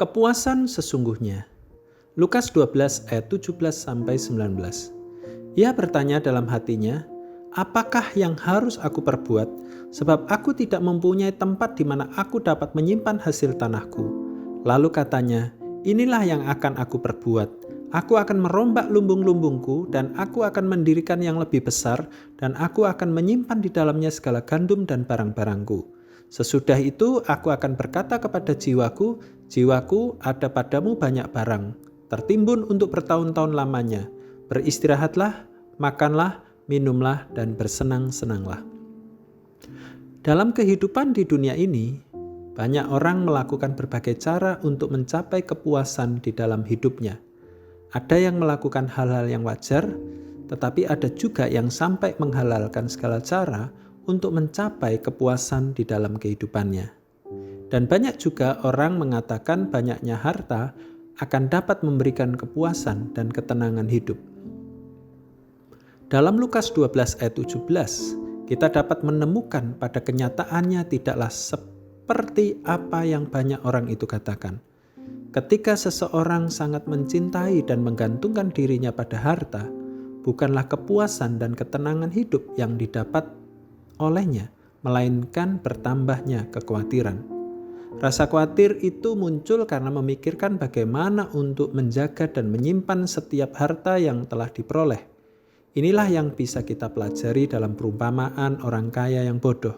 Kepuasan sesungguhnya. Lukas 12 ayat 17-19. Ia bertanya dalam hatinya, apakah yang harus aku perbuat? Sebab aku tidak mempunyai tempat di mana aku dapat menyimpan hasil tanahku. Lalu katanya, inilah yang akan aku perbuat. Aku akan merombak lumbung-lumbungku dan aku akan mendirikan yang lebih besar dan aku akan menyimpan di dalamnya segala gandum dan barang-barangku. Sesudah itu aku akan berkata kepada jiwaku, jiwaku ada padamu banyak barang, tertimbun untuk bertahun-tahun lamanya. Beristirahatlah, makanlah, minumlah, dan bersenang-senanglah. Dalam kehidupan di dunia ini, banyak orang melakukan berbagai cara untuk mencapai kepuasan di dalam hidupnya. Ada yang melakukan hal-hal yang wajar, tetapi ada juga yang sampai menghalalkan segala cara untuk mencapai kepuasan di dalam kehidupannya. Dan banyak juga orang mengatakan banyaknya harta akan dapat memberikan kepuasan dan ketenangan hidup. Dalam Lukas 12 ayat 17, kita dapat menemukan pada kenyataannya tidaklah seperti apa yang banyak orang itu katakan. Ketika seseorang sangat mencintai dan menggantungkan dirinya pada harta, bukanlah kepuasan dan ketenangan hidup yang didapat olehnya, melainkan bertambahnya kekhawatiran. Rasa khawatir itu muncul karena memikirkan bagaimana untuk menjaga dan menyimpan setiap harta yang telah diperoleh. Inilah yang bisa kita pelajari dalam perumpamaan orang kaya yang bodoh.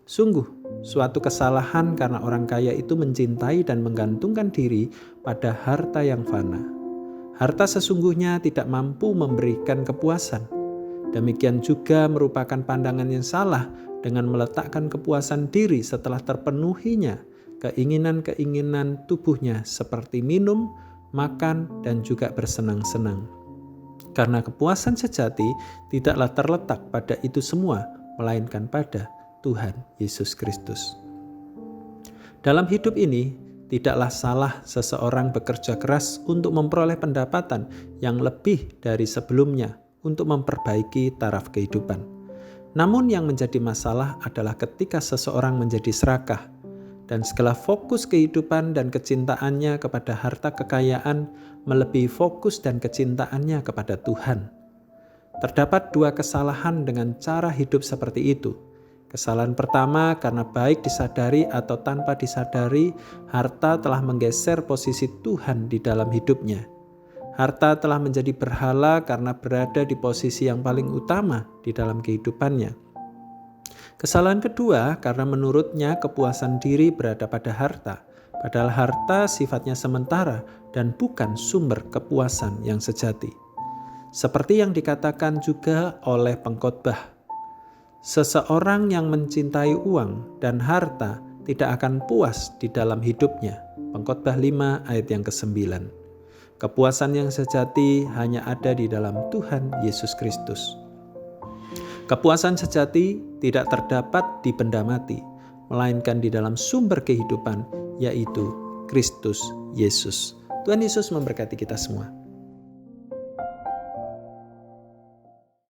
Sungguh, suatu kesalahan karena orang kaya itu mencintai dan menggantungkan diri pada harta yang fana. Harta sesungguhnya tidak mampu memberikan kepuasan. Demikian juga merupakan pandangan yang salah dengan meletakkan kepuasan diri setelah terpenuhinya keinginan-keinginan tubuhnya seperti minum, makan, dan juga bersenang-senang. Karena kepuasan sejati tidaklah terletak pada itu semua, melainkan pada Tuhan Yesus Kristus. Dalam hidup ini, tidaklah salah seseorang bekerja keras untuk memperoleh pendapatan yang lebih dari sebelumnya untuk memperbaiki taraf kehidupan. Namun yang menjadi masalah adalah ketika seseorang menjadi serakah dan segala fokus kehidupan dan kecintaannya kepada harta kekayaan melebihi fokus dan kecintaannya kepada Tuhan. Terdapat dua kesalahan dengan cara hidup seperti itu. Kesalahan pertama karena baik disadari atau tanpa disadari, harta telah menggeser posisi Tuhan di dalam hidupnya. Harta telah menjadi berhala karena berada di posisi yang paling utama di dalam kehidupannya. Kesalahan kedua karena menurutnya kepuasan diri berada pada harta, padahal harta sifatnya sementara dan bukan sumber kepuasan yang sejati. Seperti yang dikatakan juga oleh pengkhotbah, seseorang yang mencintai uang dan harta tidak akan puas di dalam hidupnya. Pengkhotbah 5 ayat yang ke-9. Kepuasan yang sejati hanya ada di dalam Tuhan Yesus Kristus. Kepuasan sejati tidak terdapat di benda mati, melainkan di dalam sumber kehidupan, yaitu Kristus Yesus. Tuhan Yesus memberkati kita semua.